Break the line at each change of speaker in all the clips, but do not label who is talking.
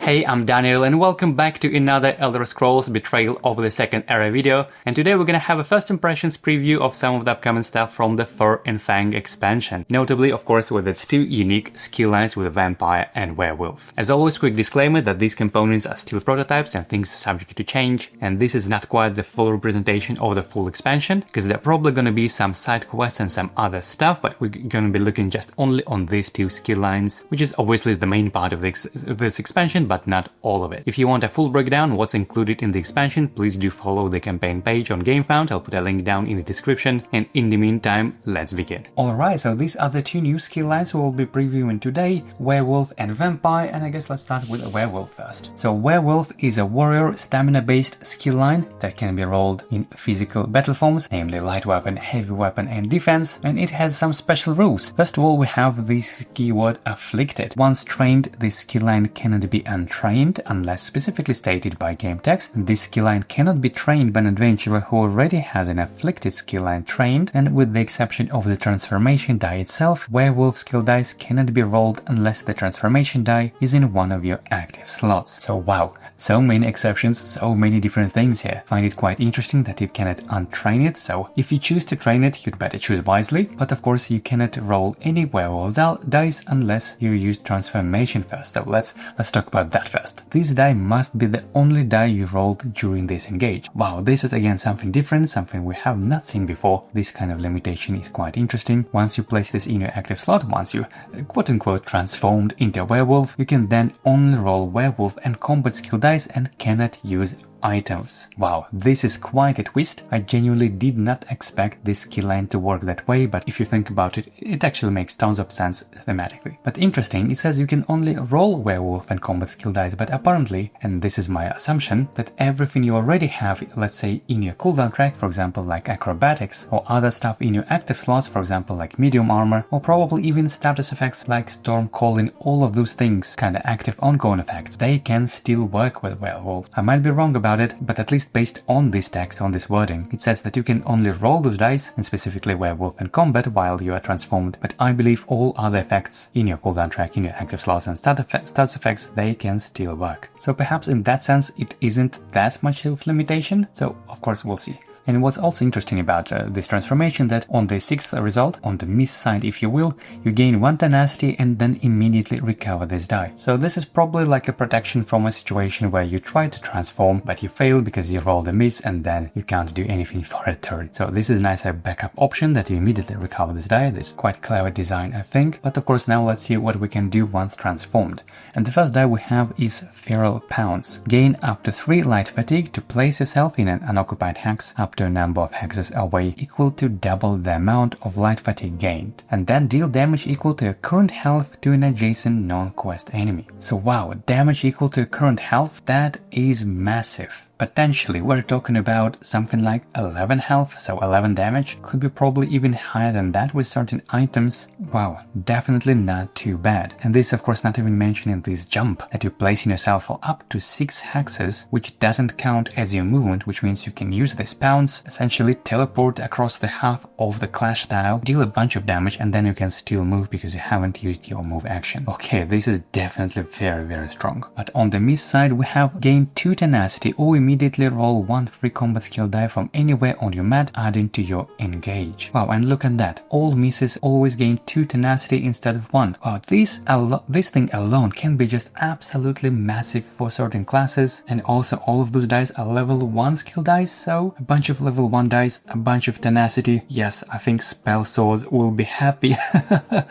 Hey, I'm Daniel and welcome back to another Elder Scrolls Betrayal of the Second Era video, and today we're gonna have a first impressions preview of some of the upcoming stuff from the Fur and Fang expansion, notably of course with its two unique skill lines with Vampire and Werewolf. As always, quick disclaimer that these components are still prototypes and things subject to change, and this is not quite the full representation of the full expansion, because there are probably gonna be some side quests and some other stuff, but we're gonna be looking just only on these two skill lines, which is obviously the main part of this expansion, but not all of it. If you want a full breakdown what's included in the expansion, please do follow the campaign page on Gamefound. I'll put a link down in the description, and in the meantime, let's begin. Alright, so these are the two new skill lines we will be previewing today, Werewolf and Vampire, and I guess let's start with Werewolf first. So Werewolf is a warrior stamina based skill line that can be rolled in physical battle forms, namely light weapon, heavy weapon and defense, and it has some special rules. First of all, we have this keyword afflicted. Once trained, this skill line cannot be untrained unless specifically stated by game text. This skill line cannot be trained by an adventurer who already has an afflicted skill line trained, and with the exception of the transformation die itself, Werewolf skill dice cannot be rolled unless the transformation die is in one of your active slots. So wow, so many exceptions, so many different things here. Find it quite interesting that you cannot untrain it, so if you choose to train it, you'd better choose wisely, but of course you cannot roll any Werewolf dice unless you use transformation first. So let's talk about that first. This die must be the only die you rolled during this engage. Wow, this is again something different, something we have not seen before. This kind of limitation is quite interesting. Once you place this in your active slot, once you quote-unquote transformed into a werewolf, you can then only roll werewolf and combat skill dice and cannot use items. Wow, this is quite a twist. I genuinely did not expect this skill line to work that way, but if you think about it, it actually makes tons of sense thematically. But interesting, it says you can only roll werewolf and combat skill dice, but apparently, and this is my assumption, that everything you already have, let's say in your cooldown track, for example like acrobatics, or other stuff in your active slots, for example like medium armor, or probably even status effects like storm calling, all of those things, kinda active ongoing effects, they can still work with werewolf. I might be wrong about it, but at least based on this text, on this wording, it says that you can only roll those dice, and specifically werewolf and combat, while you are transformed, but I believe all other effects in your cooldown track, in your active slots and status effects, they can still work. So perhaps in that sense it isn't that much of a limitation, so of course we'll see. And what's also interesting about this transformation, that on the 6th result, on the miss side if you will, you gain 1 tenacity and then immediately recover this die. So this is probably like a protection from a situation where you try to transform but you fail because you rolled a miss and then you can't do anything for a turn. So this is a nice backup option that you immediately recover this die. This is quite clever design, I think. But of course now let's see what we can do once transformed. And the first die we have is Feral Pounce. Gain up to 3 light fatigue to place yourself in an unoccupied hex up to a number of hexes away equal to double the amount of light fatigue gained, and then deal damage equal to your current health to an adjacent non-quest enemy. So wow, damage equal to your current health, that is massive. Potentially, we're talking about something like 11 health, so 11 damage. Could be probably even higher than that with certain items. Wow, definitely not too bad. And this of course not even mentioning this jump that you place in yourself for up to 6 hexes, which doesn't count as your movement, which means you can use this pounce, essentially teleport across the half of the clash tile, deal a bunch of damage, and then you can still move because you haven't used your move action. Okay, this is definitely very strong. But on the miss side, we have gain 2 tenacity, or immediately roll 1 free combat skill die from anywhere on your mat, adding to your engage. Wow, and look at that. All misses always gain 2 tenacity instead of 1. Wow, this thing alone can be just absolutely massive for certain classes, and also all of those dice are level 1 skill dice, so a bunch of level 1 dice, a bunch of tenacity. Yes, I think spell swords will be happy.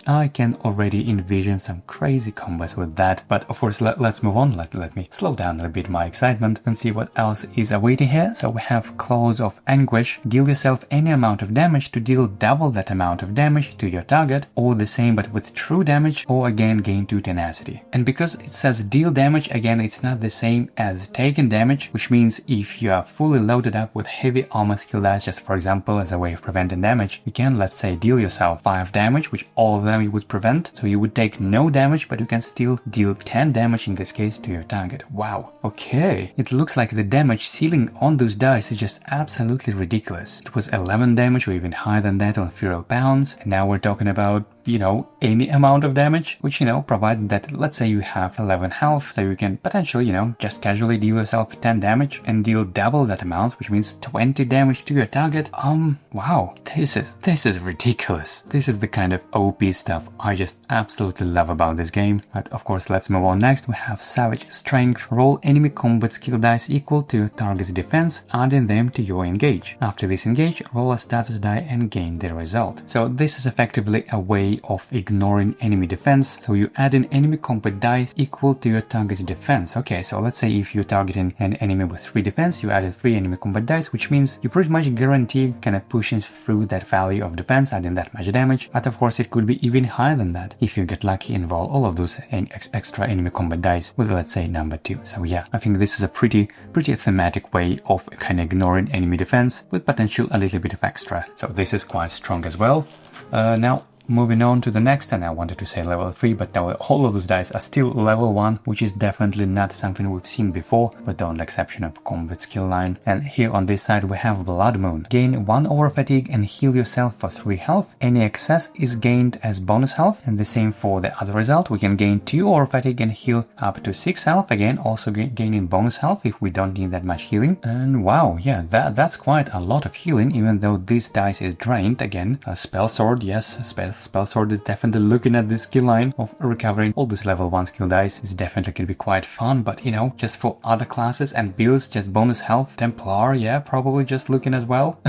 I can already envision some crazy combos with that, but of course let's move on. Let me slow down a little bit my excitement and see what else is awaiting here. So we have Claws of Anguish. Deal yourself any amount of damage to deal double that amount of damage to your target, or the same but with true damage, or again gain 2 tenacity. And because it says deal damage, again it's not the same as taking damage, which means if you are fully loaded up with heavy armor skill dice, just for example as a way of preventing damage, you can, let's say, deal yourself 5 damage, which all of them you would prevent, so you would take no damage, but you can still deal 10 damage in this case to your target. Wow, okay, it looks like the damage ceiling on those dice is just absolutely ridiculous. It was 11 damage or even higher than that on Feral Pounce, and now we're talking about any amount of damage, which, provided that, let's say you have 11 health, so you can potentially, just casually deal yourself 10 damage and deal double that amount, which means 20 damage to your target. Wow, this is ridiculous. This is the kind of OP stuff I just absolutely love about this game. But of course, let's move on. Next, we have Savage Strength. Roll enemy combat skill dice equal to your target's defense, adding them to your engage. After this engage, roll a status die and gain the result. So this is effectively a way of ignoring enemy defense. So you add an enemy combat die equal to your target's defense. Okay, so let's say if you're targeting an enemy with 3 defense, you added 3 enemy combat dice, which means you pretty much guarantee kind of pushing through that value of defense, adding that much damage. But of course, it could be even higher than that if you get lucky and roll all of those extra enemy combat dice with, let's say, number 2. So yeah, I think this is a pretty thematic way of kind of ignoring enemy defense with potential a little bit of extra. So this is quite strong as well. Now, moving on to the next, and I wanted to say level 3, but now all of those dice are still level 1, which is definitely not something we've seen before, with the only exception of combat skill line. And here on this side we have Blood Moon. Gain 1 over fatigue and heal yourself for 3 health. Any excess is gained as bonus health, and the same for the other result. We can gain 2 over fatigue and heal up to 6 health, again also gaining bonus health if we don't need that much healing. And wow, yeah, that's quite a lot of healing, even though this dice is drained. Again, a spell sword, yes, spell sword is definitely looking at this skill line of recovering all these level 1 skill dice is definitely going to be quite fun, but just for other classes and builds, just bonus health. Templar, yeah, probably just looking as well.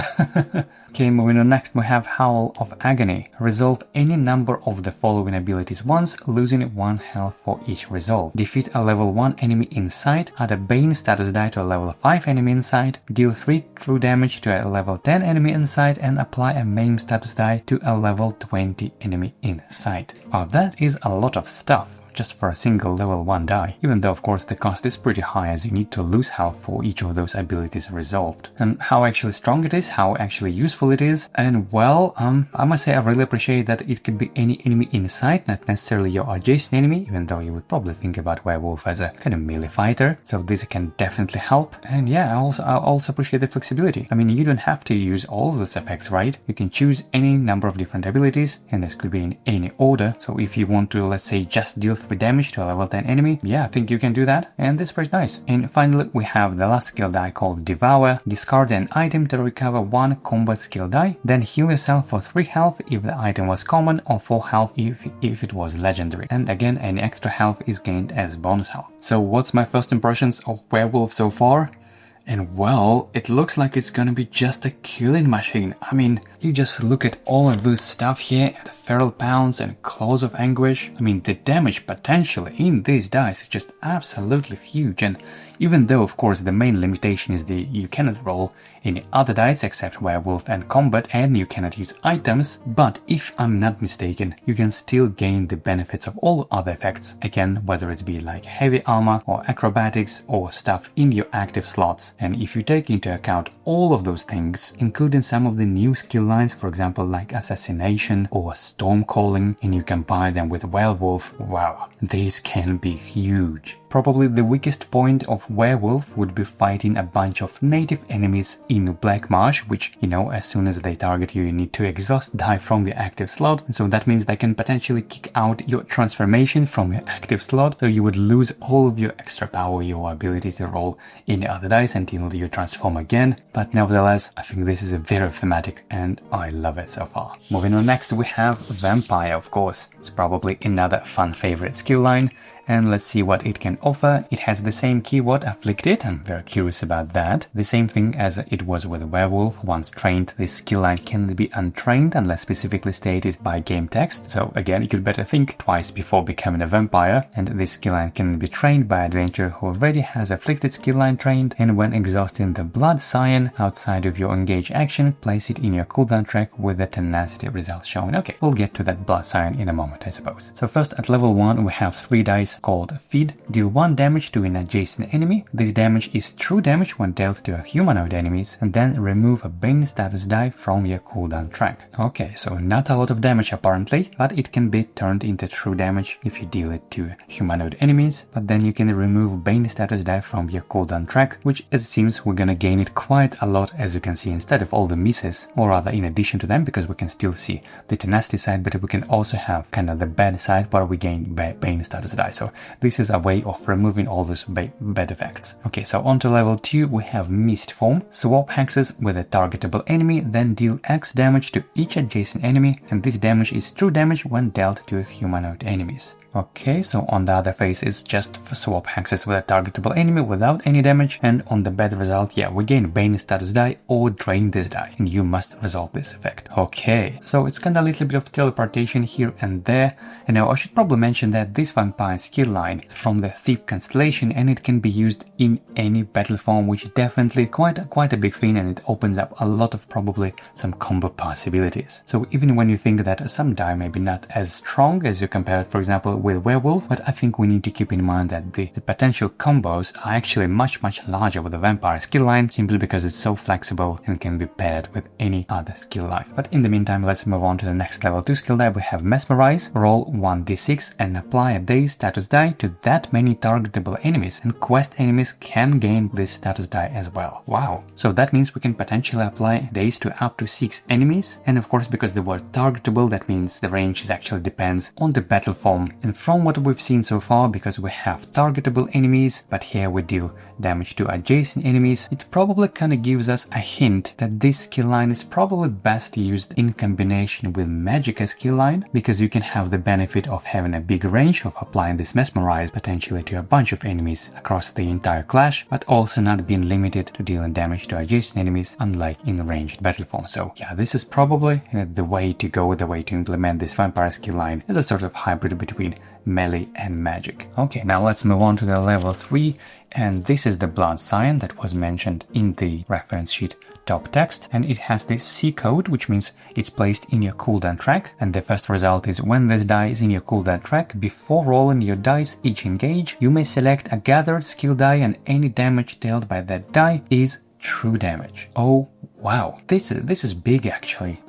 Okay, moving on. Next we have Howl of Agony. Resolve any number of the following abilities once, losing 1 health for each resolve. Defeat a level 1 enemy in sight, add a Bane status die to a level 5 enemy in sight, deal 3 true damage to a level 10 enemy in sight, and apply a Maim status die to a level 20 enemy in sight. Wow, that is a lot of stuff just for a single level 1 die, even though of course the cost is pretty high, as you need to lose health for each of those abilities resolved. And how actually strong it is, how actually useful it is, and well, I must say I really appreciate that it could be any enemy in sight, not necessarily your adjacent enemy, even though you would probably think about Werewolf as a kind of melee fighter, so this can definitely help. And yeah, I also appreciate the flexibility. I mean, you don't have to use all of those effects, right? You can choose any number of different abilities, and this could be in any order. So if you want to, let's say, just deal 3 damage to a level 10 enemy, yeah, I think you can do that, and this is pretty nice. And finally, we have the last skill die called Devour. Discard an item to recover 1 combat skill die, then heal yourself for 3 health if the item was common, or 4 health if it was legendary. And again, any extra health is gained as bonus health. So what's my first impressions of Werewolf so far? And well, it looks like it's gonna be just a killing machine. I mean, you just look at all of this stuff here, at Feral Pounce and Claws of Anguish. I mean, the damage potential in these dice is just absolutely huge. And even though, of course, the main limitation is you cannot roll any other dice except Werewolf and Combat, and you cannot use items, but if I'm not mistaken, you can still gain the benefits of all other effects, again, whether it be like heavy armor or acrobatics or stuff in your active slots. And if you take into account all of those things, including some of the new skill lines, for example, like Assassination or Storm Calling, and you combine them with Werewolf, wow, these can be huge. Probably the weakest point of Werewolf would be fighting a bunch of native enemies in Black Marsh, which, as soon as they target you, you need to exhaust die from your active slot. And so that means they can potentially kick out your transformation from your active slot, so you would lose all of your extra power, your ability to roll any other dice until you transform again. But nevertheless, I think this is a very thematic and I love it so far. Moving on, next we have Vampire, of course. It's probably another fun favorite skill line. And let's see what it can offer. It has the same keyword, Afflicted. I'm very curious about that. The same thing as it was with Werewolf. Once trained, this skill line can be untrained unless specifically stated by game text. So again, you could better think twice before becoming a vampire. And this skill line can be trained by an adventurer who already has Afflicted skill line trained. And when exhausting the Blood Scion outside of your engage action, place it in your cooldown track with the tenacity result shown. Okay, we'll get to that Blood Scion in a moment, I suppose. So first, at level 1, we have 3 dice. called Feed. Deal 1 damage to an adjacent enemy. This damage is true damage when dealt to a humanoid enemies, and then remove a Bane status die from your cooldown track. Okay, so not a lot of damage apparently, but it can be turned into true damage if you deal it to humanoid enemies, but then you can remove Bane status die from your cooldown track, which it seems we're gonna gain it quite a lot, as you can see, instead of all the misses, or rather in addition to them, because we can still see the tenacity side, but we can also have kind of the bad side where we gain Bane status die. So this is a way of removing all those bad effects. Okay, so on to level 2 we have Mist Form. Swap hexes with a targetable enemy, then deal X damage to each adjacent enemy, and this damage is true damage when dealt to humanoid enemies. Okay, so on the other face it's just swap hexes with a targetable enemy without any damage, and on the bad result, yeah, we gain Bane status die or drain this die, and you must resolve this effect. Okay, so it's kinda a little bit of teleportation here and there, and now I should probably mention that this vampire skill line is from the Thief constellation, and it can be used in any battle form, which is definitely quite a big thing, and it opens up a lot of probably some combo possibilities. So even when you think that some die may be not as strong as you compare, for example, with Werewolf, but I think we need to keep in mind that the potential combos are actually much larger with the vampire skill line, simply because it's so flexible and can be paired with any other skill line. But in the meantime, let's move on to the next level 2 skill die. We have Mesmerize. Roll 1d6 and apply a dazed status die to that many targetable enemies, and quest enemies can gain this status die as well. Wow, so that means we can potentially apply daze to up to 6 enemies, and of course, because the word targetable, that means the range is actually depends on the battle form. And from what we've seen so far, because we have targetable enemies, but here we deal damage to adjacent enemies, it probably kind of gives us a hint that this skill line is probably best used in combination with Magicka skill line, because you can have the benefit of having a big range of applying this Mesmerize potentially to a bunch of enemies across the entire clash, but also not being limited to dealing damage to adjacent enemies, unlike in ranged battle form. So yeah, this is probably the way to go, the way to implement this vampire skill line as a sort of hybrid between melee and magic. Okay, now let's move on to the level 3, and this is the blood sign that was mentioned in the reference sheet top text, and it has this C code, which means it's placed in your cooldown track, and the first result is when this die is in your cooldown track, before rolling your dice each engage, you may select a gathered skill die, and any damage dealt by that die is true damage. Oh wow, this is big actually.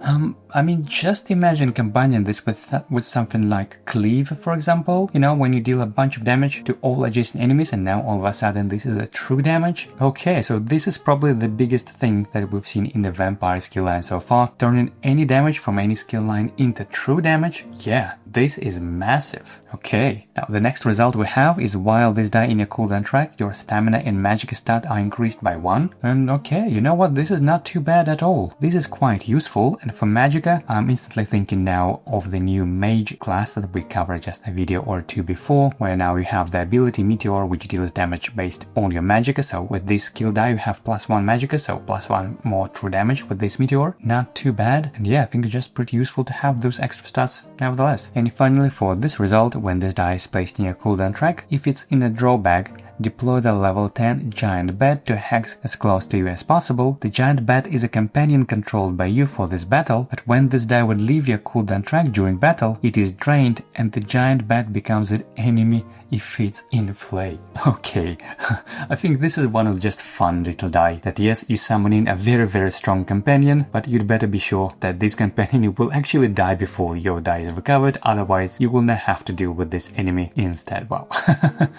I mean, just imagine combining this with something like Cleave, for example. You know, when you deal a bunch of damage to all adjacent enemies, and now all of a sudden this is a true damage. Okay, so this is probably the biggest thing that we've seen in the vampire skill line so far, turning any damage from any skill line into true damage. Yeah, this is massive. Okay, now the next result we have is while this die in your cooldown track, your stamina and magic stat are increased by 1. And okay, you know what, this is not too bad at all. This is quite useful, and for Magicka, I'm instantly thinking now of the new mage class that we covered just a video or two before, where now you have the ability Meteor, which deals damage based on your Magicka. So with this skill die you have +1 Magicka, so +1 more true damage with this Meteor. Not too bad, and yeah, I think it's just pretty useful to have those extra stats nevertheless. And finally, for this result, when this die is placed in your cooldown track, if it's in a draw bag, deploy the level 10 giant bat to a hex as close to you as possible. The giant bat is a companion controlled by you for this battle, but when this die would leave your cooldown track during battle, it is drained and the giant bat becomes an enemy if it's in play. Okay, I think this is one of just fun little die that yes, you summon in a very strong companion, but you'd better be sure that this companion will actually die before your die is recovered, otherwise you will not have to deal with this enemy instead. Wow,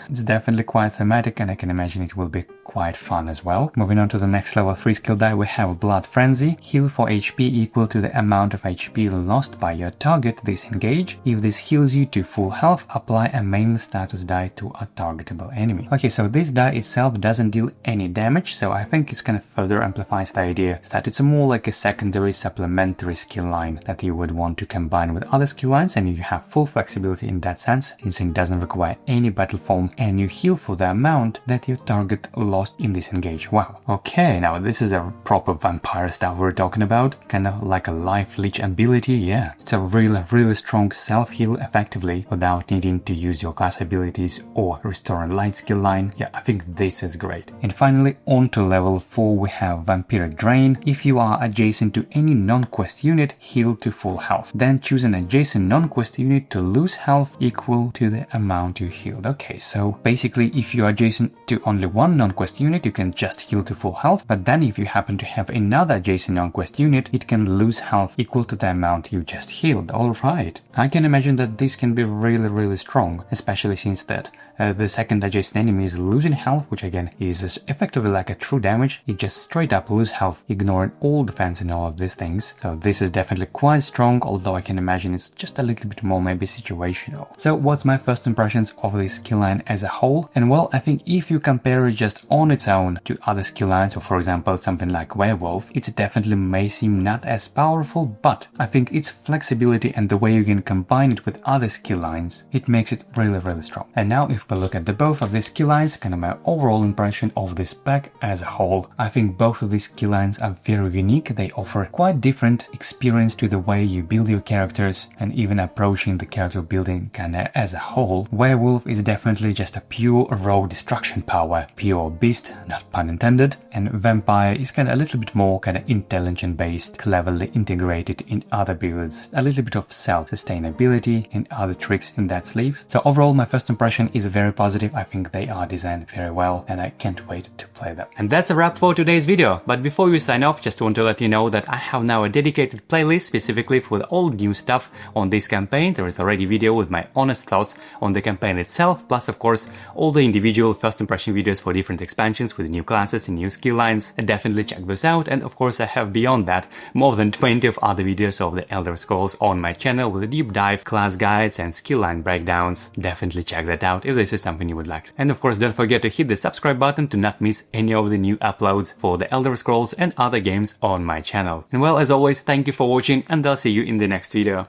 it's definitely quite thematic, and I can imagine it will be quite fun as well. Moving on to the next level 3 skill die, we have Blood Frenzy. Heal for HP equal to the amount of HP lost by your target this engage. If this heals you to full health, apply a maim status die to a targetable enemy. Okay, so this die itself doesn't deal any damage, so I think it kind of further amplifies the idea that it's more like a secondary supplementary skill line that you would want to combine with other skill lines, and you have full flexibility in that sense, since it doesn't require any battle form and you heal for them amount that your target lost in disengage. Wow. Okay, now this is a proper vampire stuff we're talking about. Kind of like a life leech ability, yeah. It's a really strong self-heal effectively without needing to use your class abilities or restore and light skill line. Yeah, I think this is great. And finally, on to level 4 we have Vampiric Drain. If you are adjacent to any non-quest unit, heal to full health. Then choose an adjacent non-quest unit to lose health equal to the amount you healed. Okay, so basically if you are adjacent to only one non-quest unit, you can just heal to full health, but then if you happen to have another adjacent non-quest unit, it can lose health equal to the amount you just healed. Alright, I can imagine that this can be really strong, especially since that the second adjacent enemy is losing health, which again is effectively like a true damage. You just straight up lose health, ignoring all defense and all of these things. So this is definitely quite strong, although I can imagine it's just a little bit more maybe situational. So what's my first impressions of this skill line as a whole? And well, I think if you compare it just on its own to other skill lines, or for example something like Werewolf, it definitely may seem not as powerful, but I think its flexibility and the way you can combine it with other skill lines, it makes it really strong. And now if we look at the both of these skill lines, kind of my overall impression of this pack as a whole, I think both of these skill lines are very unique. They offer quite different experience to the way you build your characters and even approaching the character building kinda as a whole. Werewolf is definitely just a pure raw destruction power, pure beast, not pun intended, and Vampire is kinda a little bit more kinda intelligent based, cleverly integrated in other builds, a little bit of self-sustainability and other tricks in that sleeve. So overall my first impression is very positive. I think they are designed very well and I can't wait to play them. And that's a wrap for today's video, but before we sign off, just want to let you know that I have now a dedicated playlist specifically with all new stuff on this campaign. There is already a video with my honest thoughts on the campaign itself, plus of course all the individual first impression videos for different expansions with new classes and new skill lines. Definitely check those out, and of course I have beyond that more than 20 of other videos of the Elder Scrolls on my channel with a deep dive, class guides and skill line breakdowns. Definitely check that out if this is something you would like. And of course don't forget to hit the subscribe button to not miss any of the new uploads for the Elder Scrolls and other games on my channel. And well, as always, thank you for watching and I'll see you in the next video.